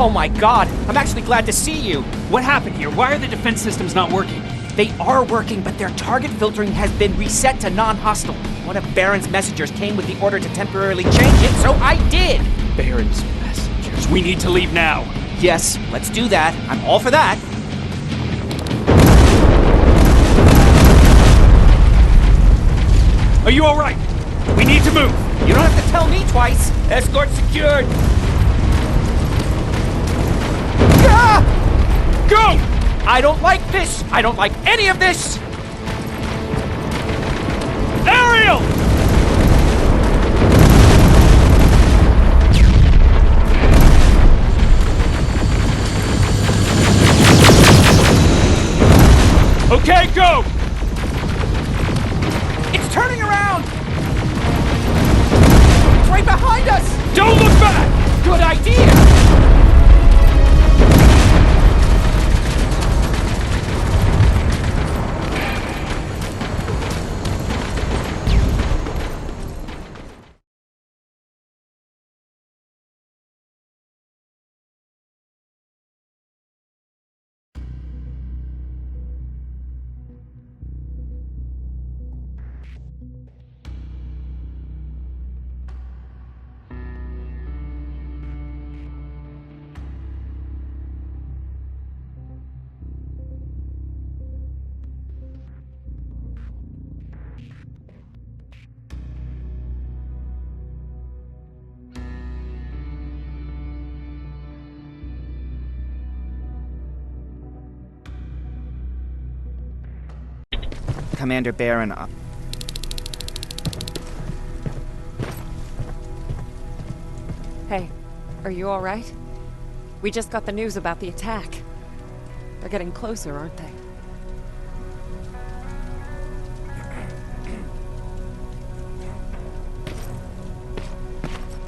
Oh my god, I'm actually glad to see you. What happened here? Why are the defense systems not working? They are working, but their target filtering has been reset to non-hostile. One of Baron's messengers came with the order to temporarily change it, so I did! Baron's messengers. We need to leave now. Yes, let's do that. I'm all for that. Are you alright? We need to move. You don't have to tell me twice. Escort secured. Ah! Go! I don't like this! I don't like any of this! Ariel! Okay, go! It's turning around! It's right behind us! Don't look back! Good idea! Commander Baron, Hey, are you all right? We just got the news about the attack. They're getting closer, aren't they?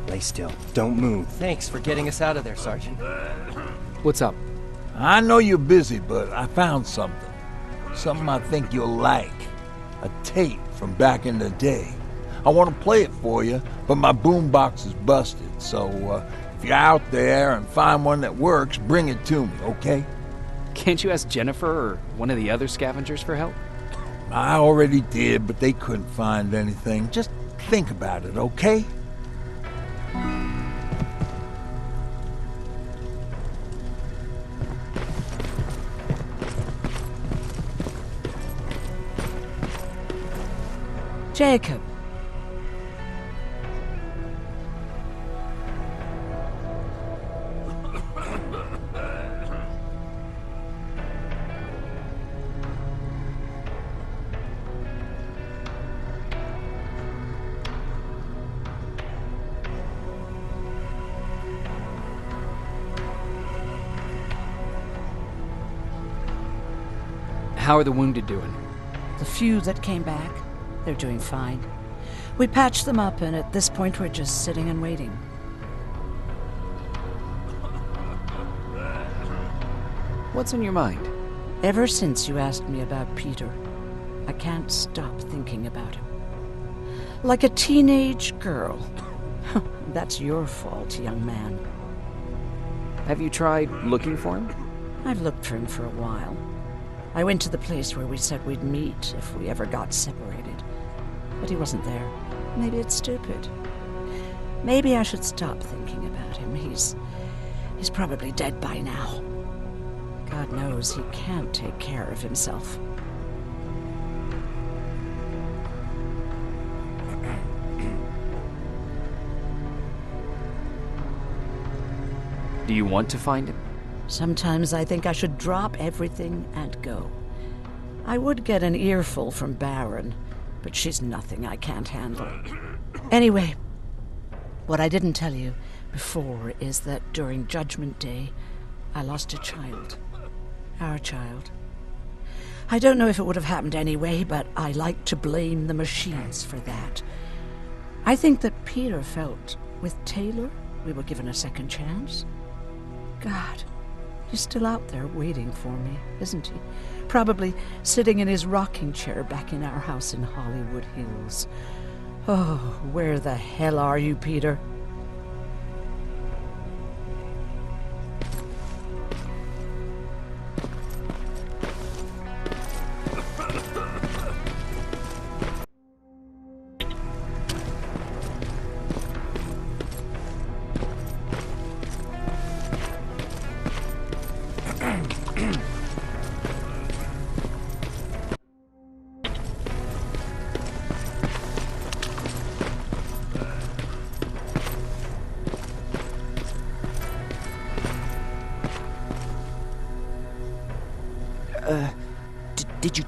Lay still. Don't move. Thanks for getting us out of there, Sergeant. What's up? I know you're busy, but I found something. Something I think you'll like. A tape from back in the day. I want to play it for you, but my boombox is busted, so if you're out there and find one that works, bring it to me, okay? Can't you ask Jennifer or one of the other scavengers for help? I already did, but they couldn't find anything. Just think about it, okay? Jacob. How are the wounded doing? The few that came back, they're doing fine. We patched them up, and at this point we're just sitting and waiting. What's on your mind? Ever since you asked me about Peter, I can't stop thinking about him. Like a teenage girl. That's your fault, young man. Have you tried looking for him? I've looked for him for a while. I went to the place where we said we'd meet if we ever got separated. But he wasn't there. Maybe it's stupid. Maybe I should stop thinking about him. He's probably dead by now. God knows he can't take care of himself. Do you want to find him? Sometimes I think I should drop everything and go. I would get an earful from Baron, but she's nothing I can't handle. Anyway, what I didn't tell you before is that during Judgment Day, I lost a child. Our child. I don't know if it would have happened anyway, but I like to blame the machines for that. I think that Peter felt with Taylor we were given a second chance. God, he's still out there waiting for me, isn't he? Probably sitting in his rocking chair back in our house in Hollywood Hills. Oh, where the hell are you, Peter?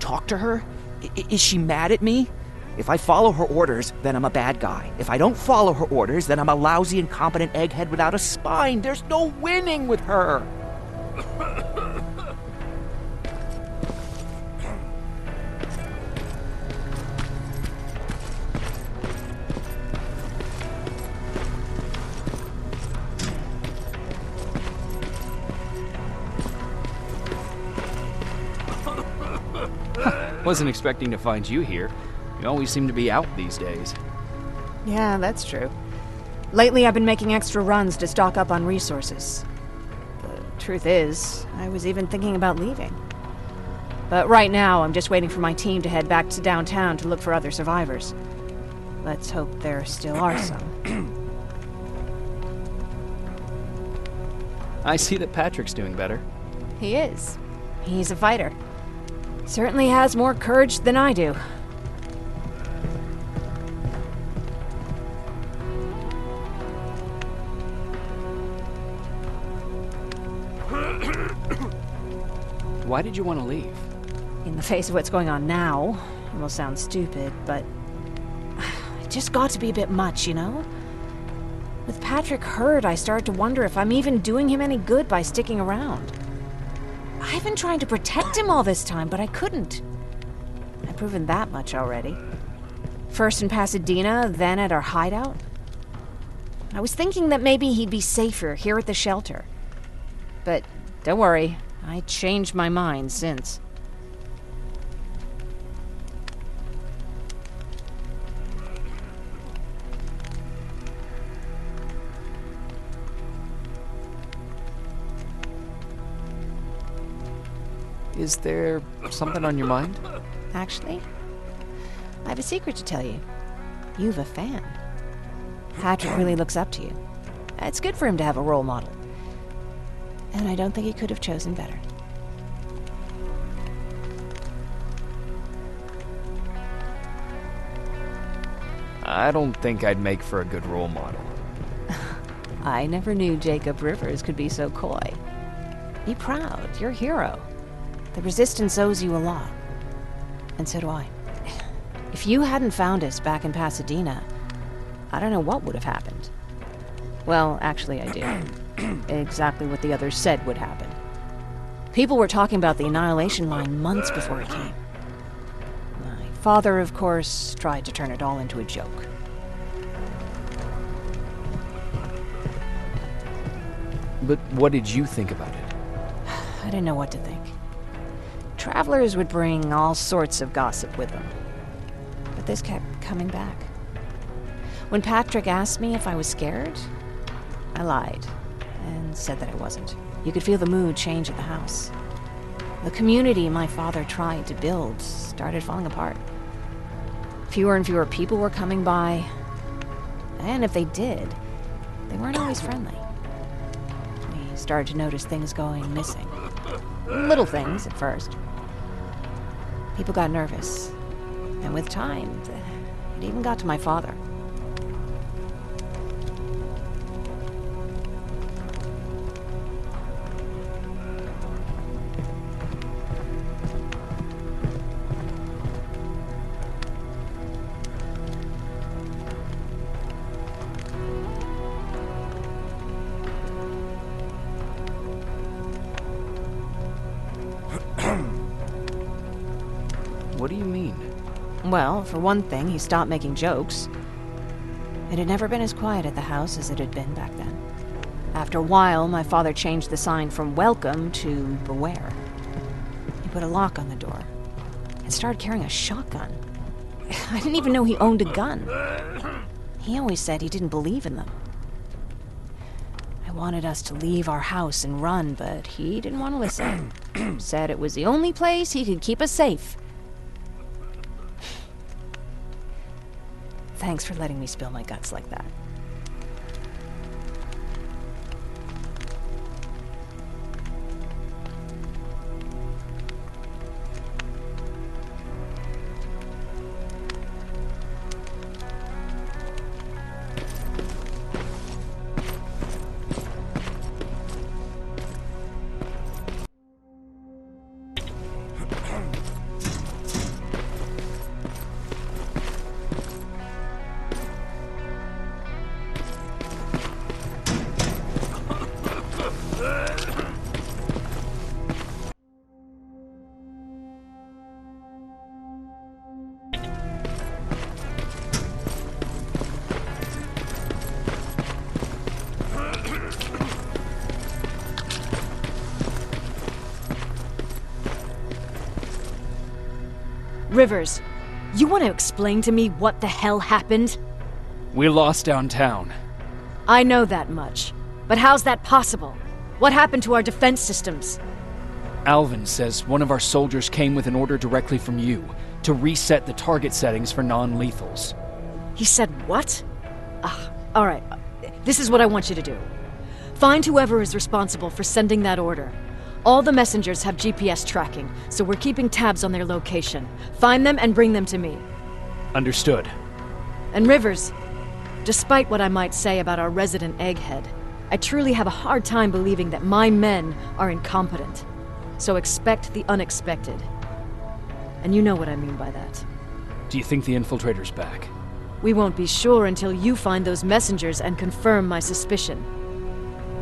talk to her? Is she mad at me? If I follow her orders, then I'm a bad guy. If I don't follow her orders, then I'm a lousy, incompetent egghead without a spine. There's no winning with her. Wasn't expecting to find you here. You always seem to be out these days. Yeah, that's true. Lately, I've been making extra runs to stock up on resources. The truth is, I was even thinking about leaving. But right now, I'm just waiting for my team to head back to downtown to look for other survivors. Let's hope there still are some. I see that Patrick's doing better. He is. He's a fighter. Certainly has more courage than I do. Why did you want to leave? In the face of what's going on now, it will sound stupid, but it just got to be a bit much, you know? With Patrick hurt, I started to wonder if I'm even doing him any good by sticking around. I've been trying to protect him all this time, but I couldn't. I've proven that much already. First in Pasadena, then at our hideout. I was thinking that maybe he'd be safer here at the shelter. But don't worry, I changed my mind since. Is there something on your mind? Actually, I have a secret to tell you. You've a fan. Patrick really looks up to you. It's good for him to have a role model. And I don't think he could have chosen better. I don't think I'd make for a good role model. I never knew Jacob Rivers could be so coy. Be proud, you're a hero. The Resistance owes you a lot. And so do I. If you hadn't found us back in Pasadena, I don't know what would have happened. Well, actually I do. Exactly what the others said would happen. People were talking about the Annihilation Line months before it came. My father, of course, tried to turn it all into a joke. But what did you think about it? I didn't know what to think. Travelers would bring all sorts of gossip with them. But this kept coming back. When Patrick asked me if I was scared, I lied and said that I wasn't. You could feel the mood change at the house. The community my father tried to build started falling apart. Fewer and fewer people were coming by, and if they did, they weren't always friendly. We started to notice things going missing. Little things at first. People got nervous, and with time, it even got to my father. What do you mean? Well, for one thing, he stopped making jokes. It had never been as quiet at the house as it had been back then. After a while, my father changed the sign from welcome to beware. He put a lock on the door and started carrying a shotgun. I didn't even know he owned a gun. He always said he didn't believe in them. I wanted us to leave our house and run, but he didn't want to listen. Said it was the only place he could keep us safe. Thanks for letting me spill my guts like that. Rivers, you want to explain to me what the hell happened? We lost downtown. I know that much. But how's that possible? What happened to our defense systems? Alvin says one of our soldiers came with an order directly from you to reset the target settings for non-lethals. He said what? Alright. This is what I want you to do. Find whoever is responsible for sending that order. All the messengers have GPS tracking, so we're keeping tabs on their location. Find them and bring them to me. Understood. And Rivers, despite what I might say about our resident egghead, I truly have a hard time believing that my men are incompetent. So expect the unexpected. And you know what I mean by that. Do you think the infiltrator's back? We won't be sure until you find those messengers and confirm my suspicion.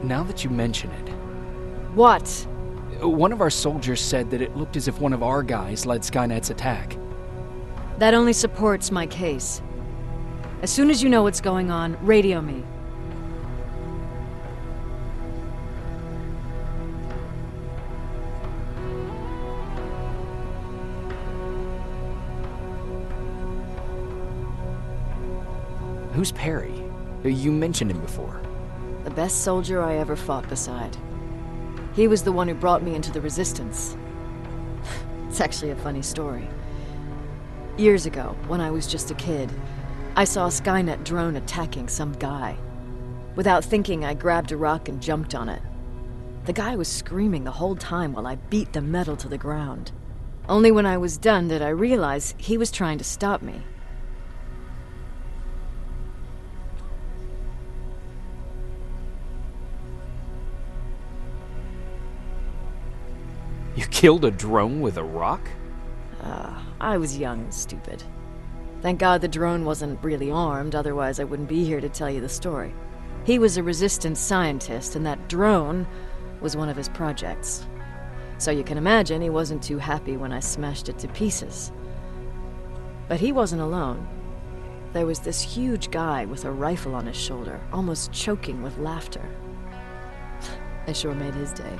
Now that you mention it, What? one of our soldiers said that it looked as if one of our guys led Skynet's attack. That only supports my case. As soon as you know what's going on, radio me. Who's Perry? You mentioned him before. The best soldier I ever fought beside. He was the one who brought me into the Resistance. It's actually a funny story. Years ago, when I was just a kid, I saw a Skynet drone attacking some guy. Without thinking, I grabbed a rock and jumped on it. The guy was screaming the whole time while I beat the metal to the ground. Only when I was done did I realize he was trying to stop me. You killed a drone with a rock? I was young and stupid. Thank God the drone wasn't really armed, otherwise I wouldn't be here to tell you the story. He was a resistance scientist, and that drone was one of his projects. So you can imagine he wasn't too happy when I smashed it to pieces. But he wasn't alone. There was this huge guy with a rifle on his shoulder, almost choking with laughter. I sure made his day.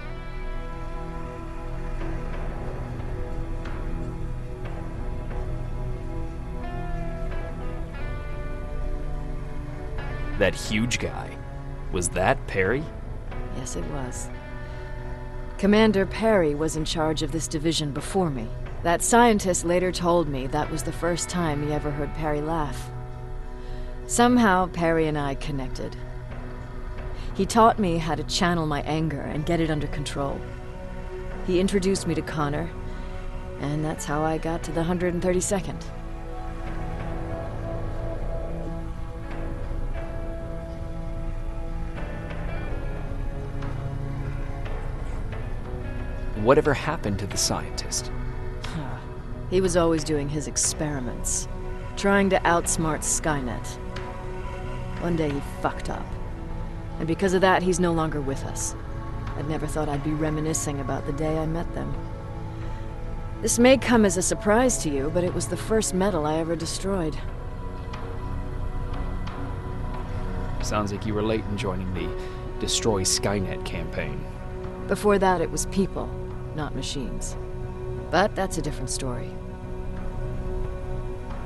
That huge guy. Was that Perry? Yes, it was. Commander Perry was in charge of this division before me. That scientist later told me that was the first time he ever heard Perry laugh. Somehow, Perry and I connected. He taught me how to channel my anger and get it under control. He introduced me to Connor, and that's how I got to the 132nd. Whatever happened to the scientist? He was always doing his experiments, trying to outsmart Skynet. One day he fucked up, and because of that, he's no longer with us. I'd never thought I'd be reminiscing about the day I met them. This may come as a surprise to you, but it was the first metal I ever destroyed. Sounds like you were late in joining the Destroy Skynet campaign. Before that, it was people, not machines. But that's a different story.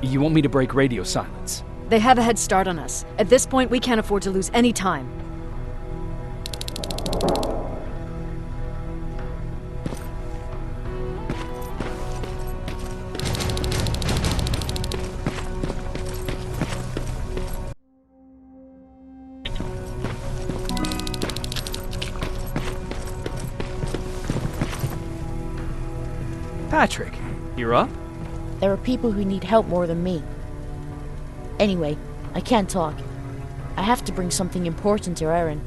You want me to break radio silence? They have a head start on us. At this point, we can't afford to lose any time. Patrick, you're up? There are people who need help more than me. Anyway, I can't talk. I have to bring something important to Erin.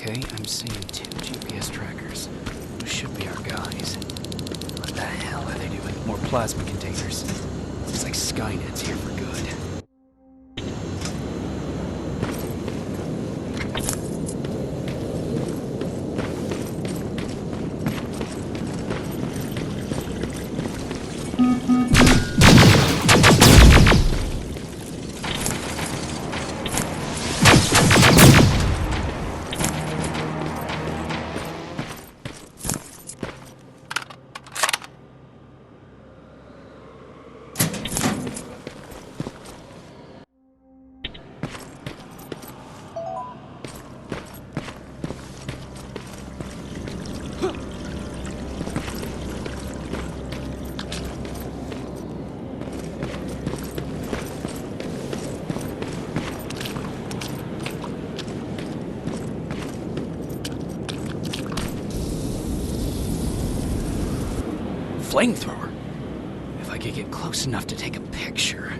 Okay, I'm seeing 2 GPS trackers. Those should be our guys. What the hell are they doing? More plasma containers. Looks like Skynet's here for good. Flamethrower? If I could get close enough to take a picture.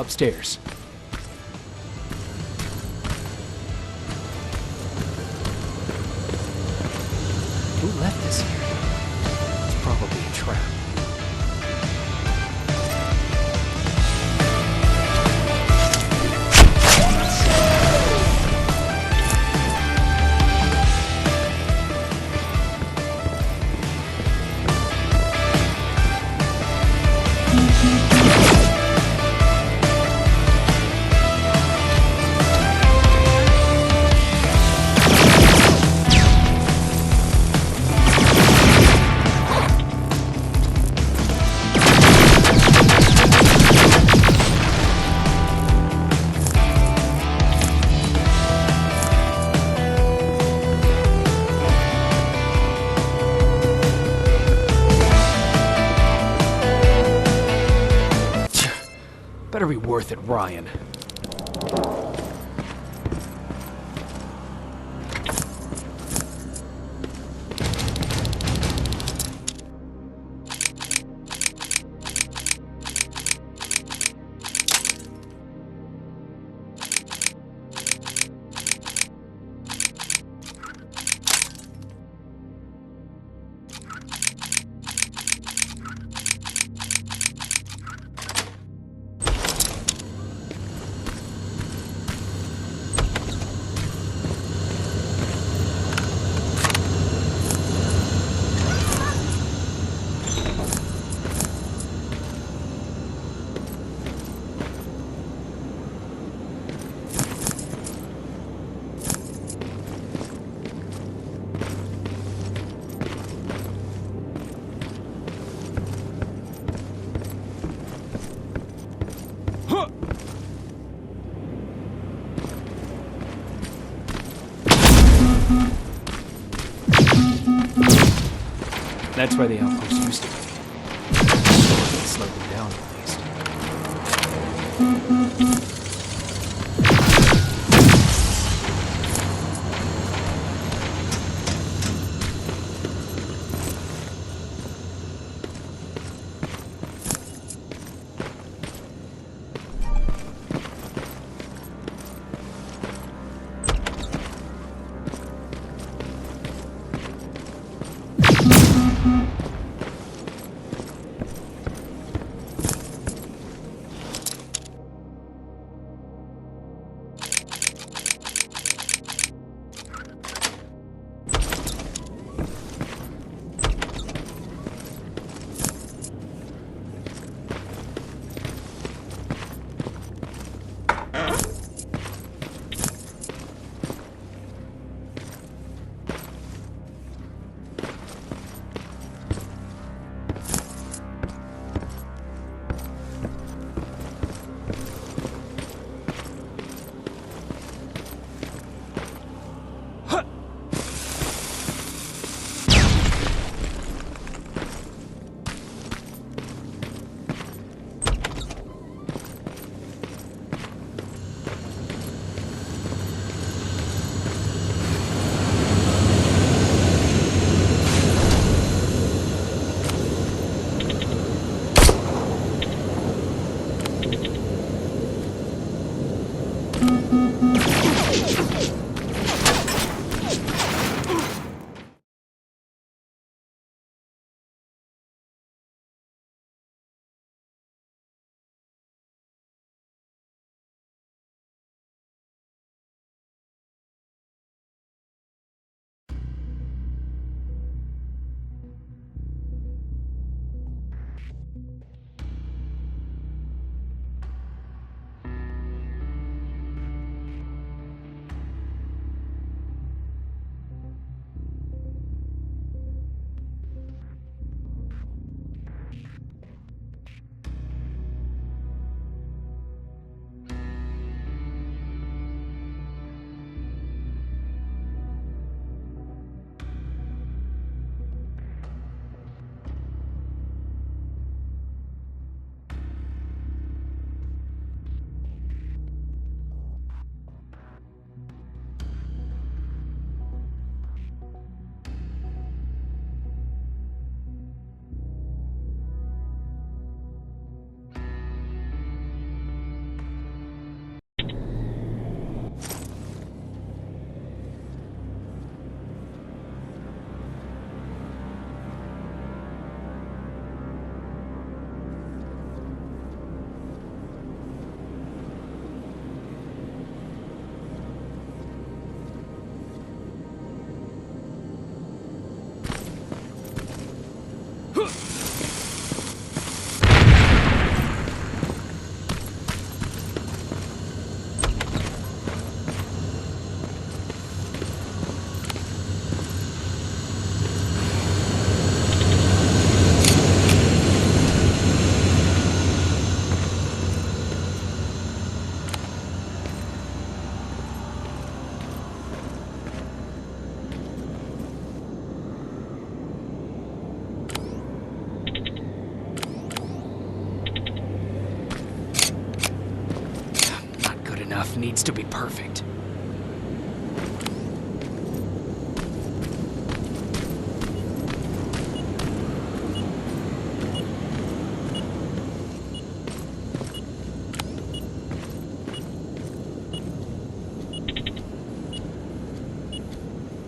Upstairs. Who left this here? It's probably a trap. Better be worth it, Ryan. That's where the outpost used to be. It slowed them down, at least. enough needs to be perfect.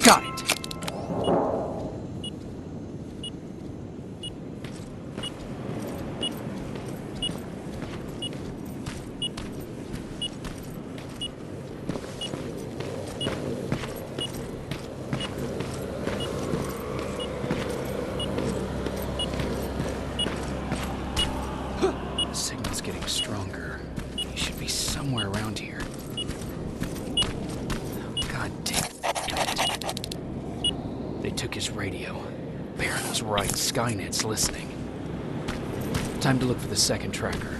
Got it. The signal's getting stronger. He should be somewhere around here. God damn it. They took his radio. Baron was right. Skynet's listening. Time to look for the second tracker.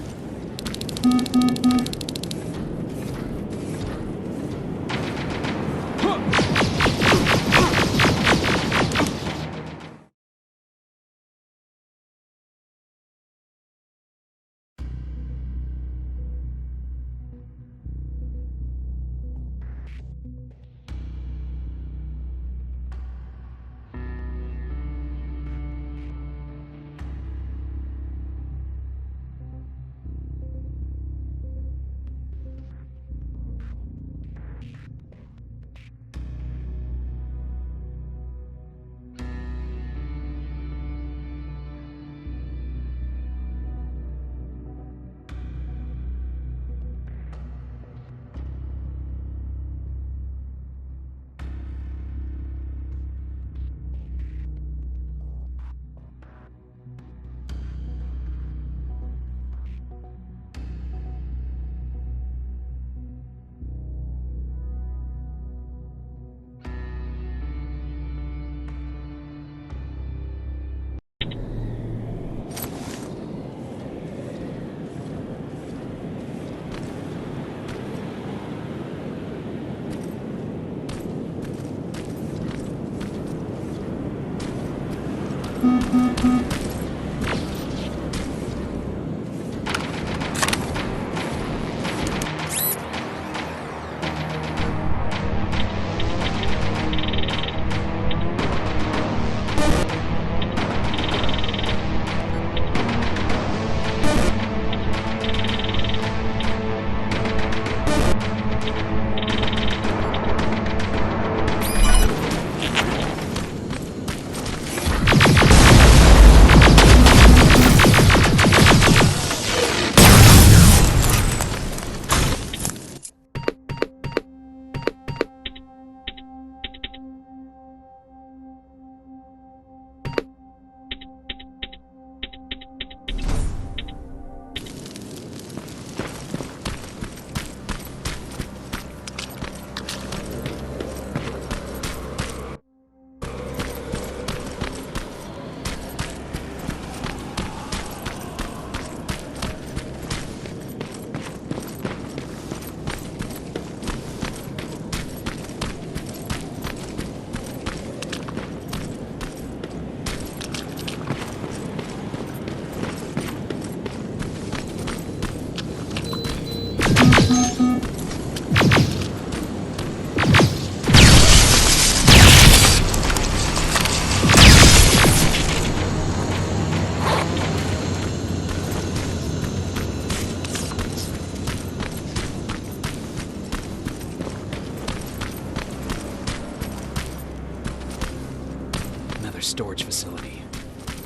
Storage facility.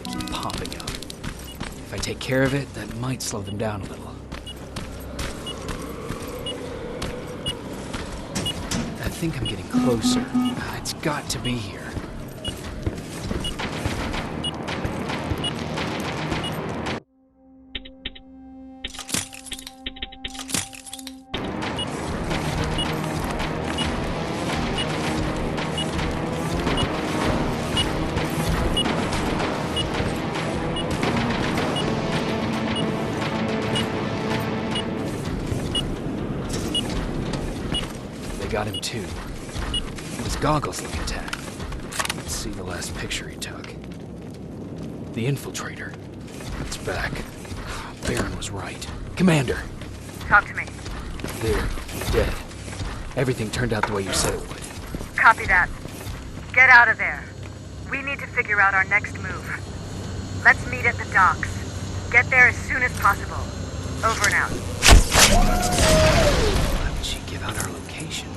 They keep popping up. If I take care of it, that might slow them down a little. I think I'm getting closer. It's got to be here. Got him too. His goggles look intact. Let's see the last picture he took. The infiltrator. It's back. Baron was right. Commander! Talk to me. There, dead. Everything turned out the way you said it would. Copy that. Get out of there. We need to figure out our next move. Let's meet at the docks. Get there as soon as possible. Over and out. Why would she give out our location?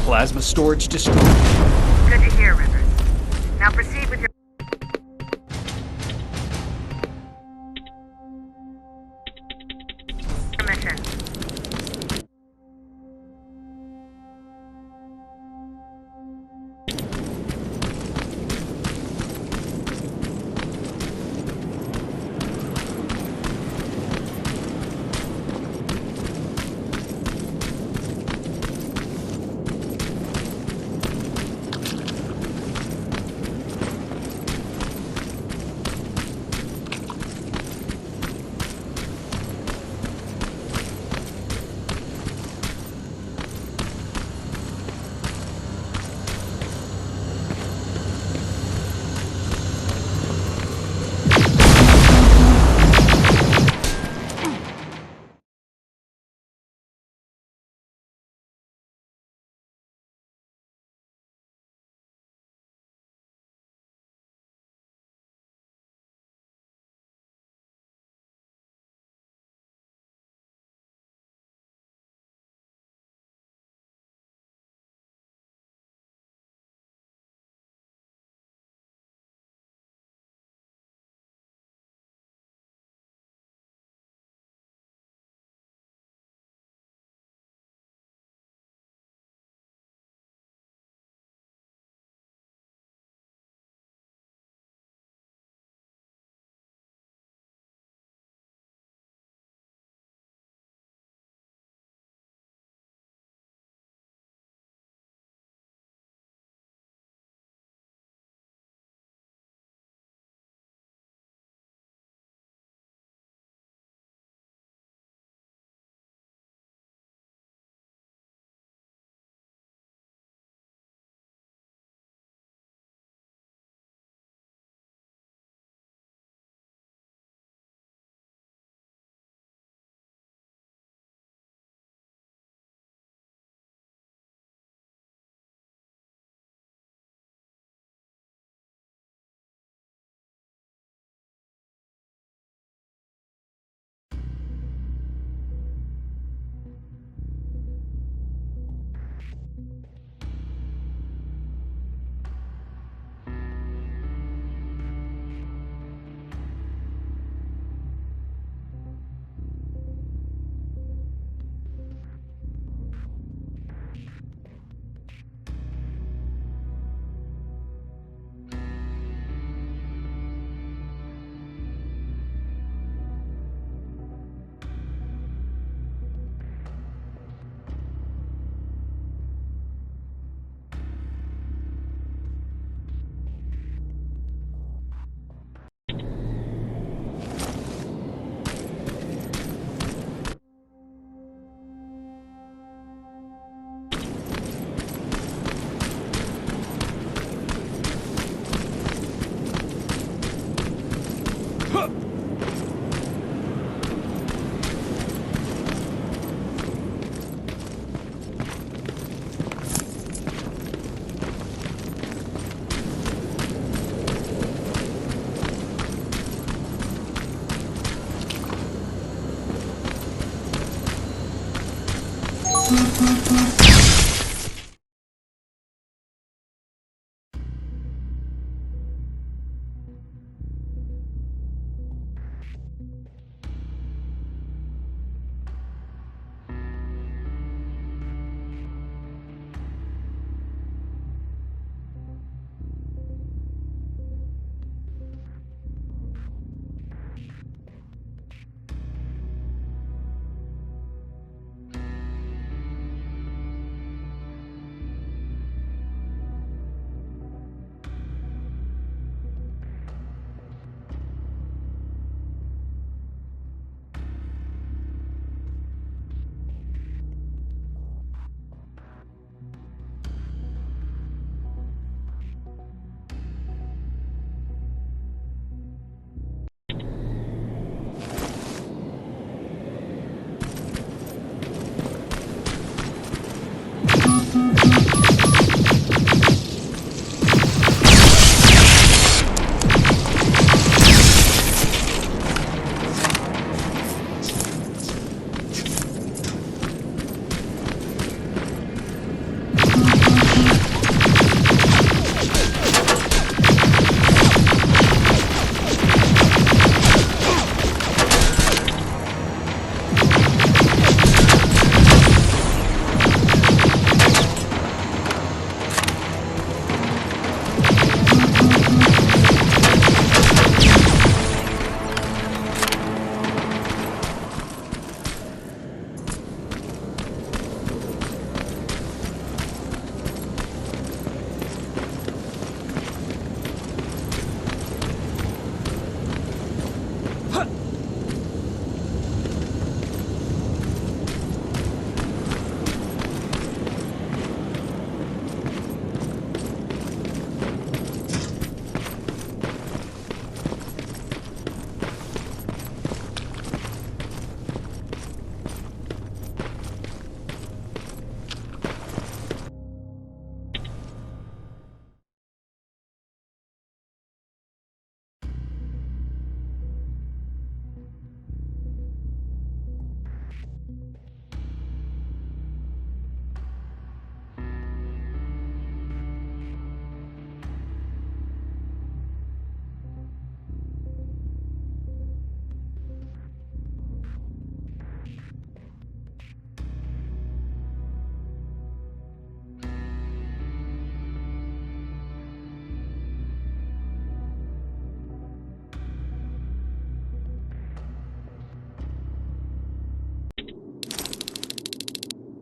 Plasma storage destroyed. Good to hear, Rivers. Now proceed with your mission.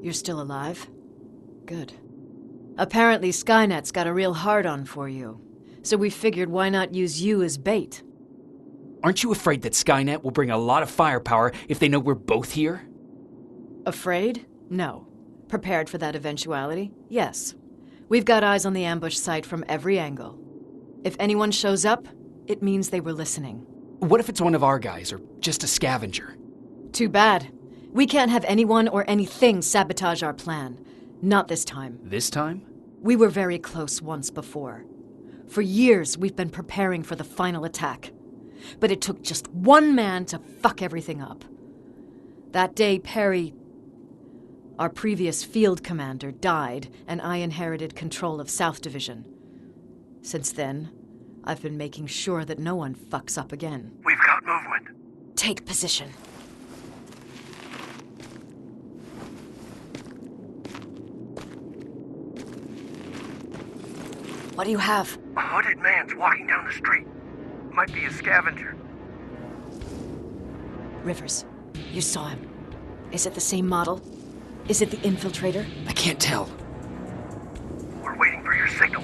You're still alive? Good. Apparently Skynet's got a real hard-on for you. So we figured why not use you as bait? Aren't you afraid that Skynet will bring a lot of firepower if they know we're both here? Afraid? No. Prepared for that eventuality? Yes. We've got eyes on the ambush site from every angle. If anyone shows up, it means they were listening. What if it's one of our guys, or just a scavenger? Too bad. We can't have anyone or anything sabotage our plan. Not this time. This time? We were very close once before. For years, we've been preparing for the final attack. But it took just one man to fuck everything up. That day, Perry, our previous field commander, died, and I inherited control of South Division. Since then, I've been making sure that no one fucks up again. We've got movement. Take position. What do you have? A hooded man's walking down the street. Might be a scavenger. Rivers, you saw him. Is it the same model? Is it the infiltrator? I can't tell. We're waiting for your signal.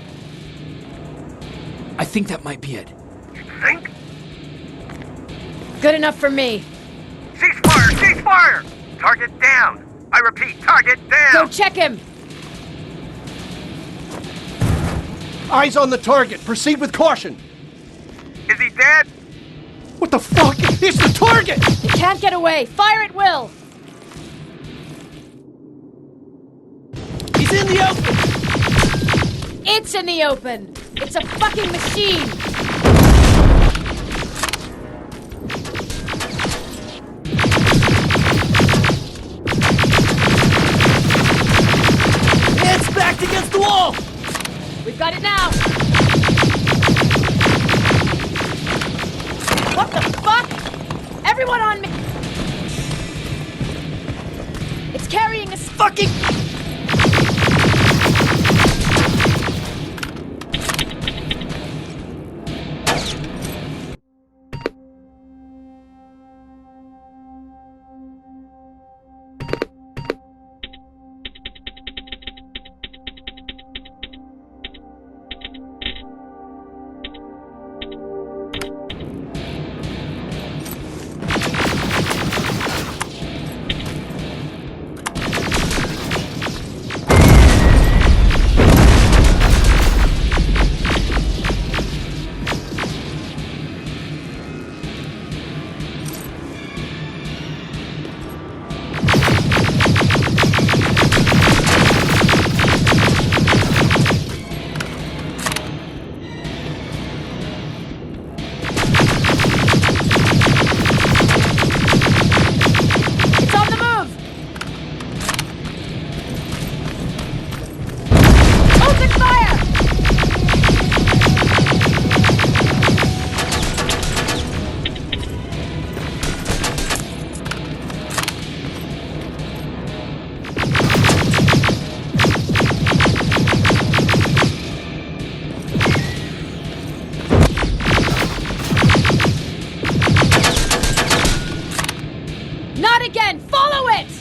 I think that might be it. You think? Good enough for me. Cease fire! Cease fire! Target down! I repeat, target down! Go check him! Eyes on the target. Proceed with caution. Is he dead? What the fuck? It's the target! It can't get away! Fire at will! He's in the open! It's in the open! It's a fucking machine! It's backed against the wall! We've got it now! What the fuck? Everyone on me! It's carrying a fucking... Not again! Follow it!